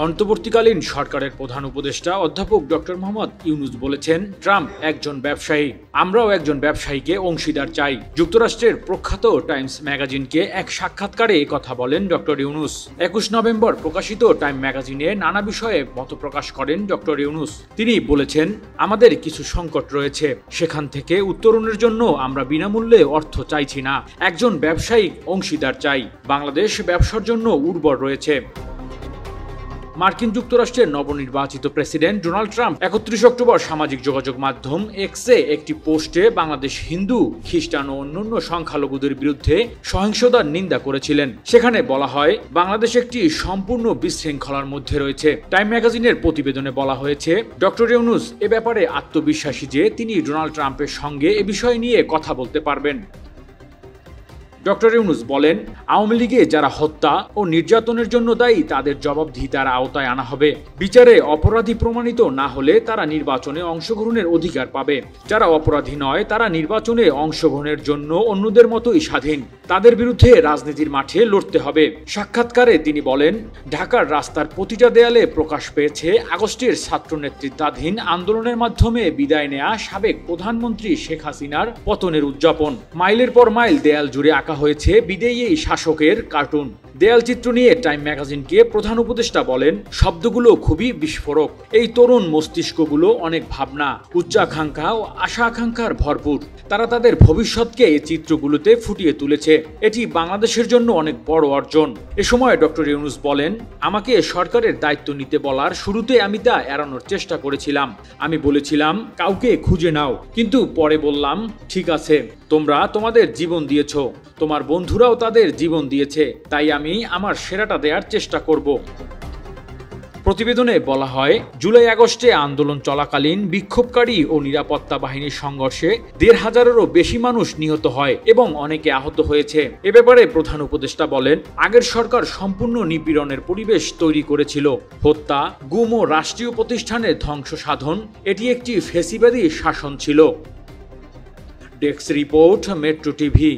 অন্তর্বর্তীকালীন সরকারের প্রধান উপদেষ্টা অধ্যাপক ডক্টর মোহাম্মদ ইউনূস বলেছেন, ট্রাম্প একজন ব্যবসায়ী, আমরাও একজন ব্যবসায়ীকে অংশীদার চাই। যুক্তরাষ্ট্রের প্রখ্যাত টাইমস ম্যাগাজিনকে এক সাক্ষাৎকারে একথা বলেন ডক্টর ইউনূস। 21 নভেম্বর প্রকাশিত টাইম ম্যাগাজিনে নানা বিষয়ে মত প্রকাশ করেন ডক্টর ইউনূস। তিনি বলেছেন, আমাদের কিছু সংকট রয়েছে, সেখান থেকে উত্তরণের জন্য আমরা বিনামূল্যে অর্থ চাইছি না, একজন ব্যবসায়িক অংশীদার চাই। বাংলাদেশ ব্যবসার জন্য উর্বর রয়েছে। মার্কিন যুক্তরাষ্ট্রের নবনির্বাচিত প্রেসিডেন্ট ডোনাল্ড ট্রাম্প 31 অক্টোবর সামাজিক যোগাযোগ মাধ্যম এক্সে একটি পোস্টে বাংলাদেশ হিন্দু, খ্রিস্টান ও অন্যান্য সংখ্যালঘুদের বিরুদ্ধে সহিংসতার নিন্দা করেছিলেন। সেখানে বলা হয়, বাংলাদেশ একটি সম্পূর্ণ বিশৃঙ্খলার মধ্যে রয়েছে। টাইম ম্যাগাজিনের প্রতিবেদনে বলা হয়েছে, ডক্টর ইউনূস এ ব্যাপারে আত্মবিশ্বাসী যে তিনি ডোনাল্ড ট্রাম্পের সঙ্গে এ বিষয় নিয়ে কথা বলতে পারবেন। ডক্টর ইউনূস বলেন, আওয়ামী লীগে যারা হত্যা ও নির্যাতনের জন্য দায়ী তাদের জবাবদিহিতার আওতায় আনা হবে। বিচারে অপরাধী প্রমাণিত না হলে তারা নির্বাচনে অংশগ্রহণের অধিকার পাবে। যারা অপরাধী নয় তারা নির্বাচনে অংশগ্রহণের জন্য অন্যদের মতোই স্বাধীন। তাদের বিরুদ্ধে রাজনীতির মাঠে লড়তে হবে। সাক্ষাৎকারে তিনি বলেন, ঢাকার রাস্তার প্রতিটা দেয়ালে প্রকাশ পেয়েছে আগস্টের ছাত্র নেতৃত্বাধীন আন্দোলনের মাধ্যমে বিদায় নেয়া সাবেক প্রধানমন্ত্রী শেখ হাসিনার পতনের উদযাপন। মাইলের পর মাইল দেয়াল জুড়ে আঁকা হয়েছে বিদেয়ী এই শাসকের কার্টুন। দেয়ালচিত্র নিয়ে টাইম ম্যাগাজিনকে প্রধান উপদেষ্টা বলেন, শব্দগুলো খুবই বিস্ফোরক। এই তরুণ মস্তিষ্কগুলো অনেক ভাবনা, উচ্চাকাঙ্ক্ষা ও আশা আকাঙ্ক্ষার ভরপুর। তারা তাদের ভবিষ্যৎকে এই চিত্রগুলোতে ফুটিয়ে তুলেছে। এটি বাংলাদেশের জন্য অনেক বড় অর্জন। এ সময় ডক্টর ইউনূস বলেন, আমাকে সরকারের দায়িত্ব নিতে বলার শুরুতে আমি তা এড়ানোর চেষ্টা করেছিলাম। আমি বলেছিলাম, কাউকে খুঁজে নাও, কিন্তু পরে বললাম, ঠিক আছে, তোমরা তোমাদের জীবন দিয়েছ, তোমার বন্ধুরাও তাদের জীবন দিয়েছে, তাই আমি আমার সেরাটা দেওয়ার চেষ্টা করব। প্রতিবেদনে বলা হয়, জুলাই আগস্টে আন্দোলন চলাকালীন বিক্ষোভকারী ও নিরাপত্তা বাহিনীর সংঘর্ষে 1,500-এরও বেশি মানুষ নিহত হয় এবং অনেকে আহত হয়েছে। এ ব্যাপারে প্রধান উপদেষ্টা বলেন, আগের সরকার সম্পূর্ণ নিপীড়নের পরিবেশ তৈরি করেছিল। হত্যা, গুম ও রাষ্ট্রীয় প্রতিষ্ঠানের ধ্বংস সাধন, এটি একটি ফ্যাসিবাদী শাসন ছিল। Desk report, metro TV.